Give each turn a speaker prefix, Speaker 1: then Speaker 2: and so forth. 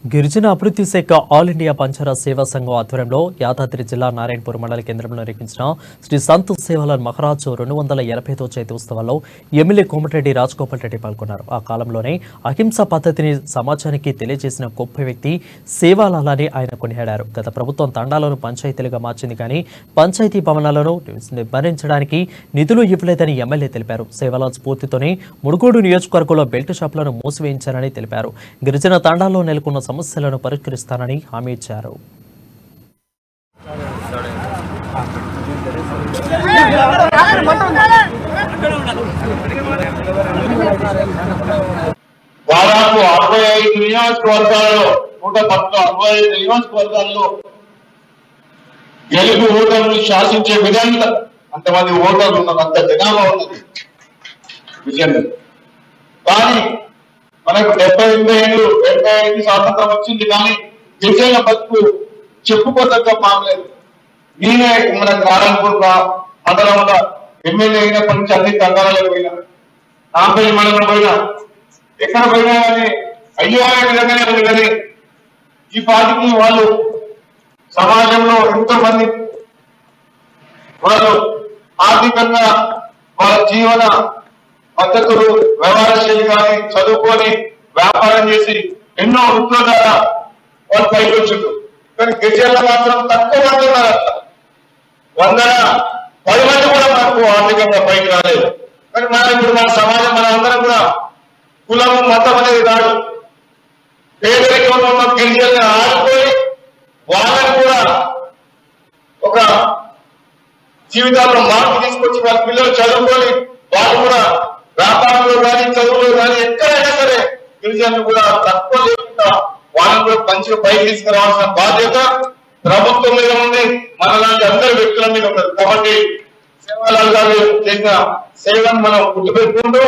Speaker 1: గిరిజన అభివృద్ధి శాఖ ఆల్ ఇండియా పంచారా సేవా సంఘం ఆధ్వర్యంలో యాదాద్రి జిల్లా నారాయణపూర్ మండల కేంద్రంలో నిర్వహించిన శ్రీ సంత్ సేవాలాల్ మహారాజ్ 285వ జయంతి ఉత్సవాల్లో ఎమ్మెల్యే కోమటిరెడ్డి రాజగోపాల్ రెడ్డి పాల్గొన్నారు. ఆ కాలంలోనే అహింసా పద్ధతిని సమాజానికి తెలియజేసిన గొప్ప వ్యక్తి సేవాలాల్ అని ఆయన కొనియాడారు. గత ప్రభుత్వం తండాలను పంచాయతీలుగా మార్చింది కానీ పంచాయతీ భవనాలను నిర్వహించడానికి నిధులు ఇవ్వలేదని ఎమ్మెల్యే తెలిపారు. సేవాలాల్ స్ఫూర్తితోనే మునుగోడు నియోజకవర్గంలో బెల్ట్ షాపులను మూసివేయించారని తెలిపారు. గిరిజన తండాల్లో నెలకొన్న సమస్యలను పరిష్కరిస్తానని హామీ ఇచ్చారు.
Speaker 2: దాదాపు 65 నియోజకవర్గాల్లో 165 నియోజకవర్గాల్లో గెలుపు ఓటర్లు శాసించే విధంగా అంతమంది ఓటర్లు ఉన్నది, అంత జనాభా ఉన్నది విజయంలో. కానీ మనకు 75 స్వాతంత్రం వచ్చింది, కానీ గిరిజనుల బతుకు చెప్పుకోదగ్గ మారలేదు. నేనే మన నారాయణపూర్ మండలంలో ఎమ్మెల్యే అయినప్పటి నుంచి అన్ని తండాలకు పోయినా, నాంపల్లి మండలం పోయినా, ఎక్కడ పోయినా కానీ అయ్యో అనే విధంగానే ఉంది. కానీ ఈ పార్టీకి వాళ్ళు సమాజంలో ఎంతో మంది వాళ్ళు ఆర్థికంగా వాళ్ళ జీవన పద్ధతులు వ్యవహార శైలి కానీ చదువుకొని వ్యాపారం చేసి ఎన్నో వృత్తుల ద్వారా వాళ్ళు పైకి వచ్చిండ్రు. కానీ గిరిజనులు మాత్రం తక్కువ మంది ఉన్నారు. 110 మంది కూడా మనకు ఆర్థికంగా పైకి రాలేదు. కానీ మనం ఇప్పుడు మన సమాజం మన అందరం కూడా కులం మతం అనేది కాదు, పేదరికంలో ఉన్న గిరిజనులను ఆడుకొని వాళ్ళని కూడా ఒక జీవితాల్లో మార్పు తీసుకొచ్చి వాళ్ళ పిల్లలు చదువుకొని వాళ్ళు కూడా వ్యాపారంలో కానీ చదువులో కానీ ఎక్కడైనా సరే గిరిజనులు కూడా తక్కువ లేకుండా వాళ్ళని కూడా మంచిగా పైకి తీసుకురావాల్సిన బాధ్యత ప్రభుత్వం మీద ఉంది, మనలాంటి అందరి వ్యక్తుల మీద ఉన్నది. కాబట్టి సేవాలాల్ గారు చేసిన సేవను మనం గుర్తుపెట్టుకుంటూ